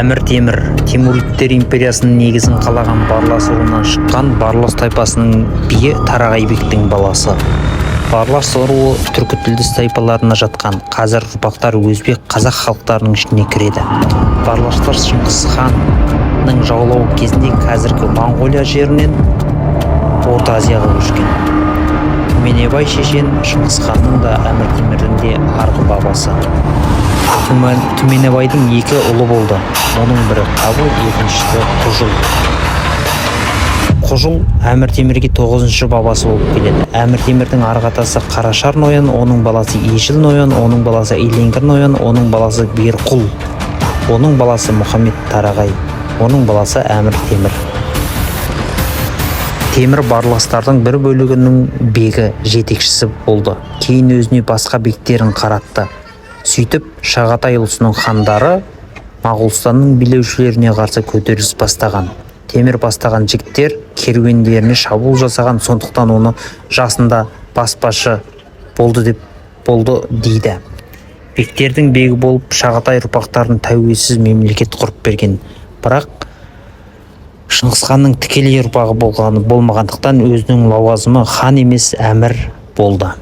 Әмір Темір Темуридтер империясының негізін қалаған Барлас руынан шыққан Барлас тайпасының биі Тарағай бектің баласы. Барлас руы түркі тілдес тайпаларына жатқан, қазір ұрпақтар өзбек, қазақ халықтарының ішіне кіреді. Барластар Шыңғыс ханның жаулауы кезінде қазіргі Моңғолия жерінен Орта Азияға көшкен. Түменебай шешен Шыңғыс ханның да Әмір Темірдің де арғы бабасы. Түменебайдың екі ұлы болды. Оның бірі Қабыл, екіншісі Құжыл. Құжыл Әмір Темірге 9-шы бабасы болып келеді. Әмір Темірдің арғы-атасы Қарашар Ноян, оның баласы Ежіл Ноян, оның баласы Иленгір Ноян, оның баласы Берқұл, оның баласы Мұхаммед Тарағай, оның баласы Әмір Темір. Темір барластардың бір бөлігінің бегі, жетекшісі болды. Кейін өзіне басқа бектерін қаратты. Сөйтіп, Шағатай ұлысының хандары Моғолстанның билеушілеріне қарсы көтеріліс бастаған. Темір бастаған жігіттер керуендеріне шабуыл жасаған, сондықтан оны жасында баспашы болды дейді. Бектердің бегі болып Шағатай ұрпақтарын тәуелсіз мемлекет құрып берген. Бірақ Шыңғыс ханның тікелей ұрпағы болмағандықтан өзінің лауазымы хан емес әмір болды.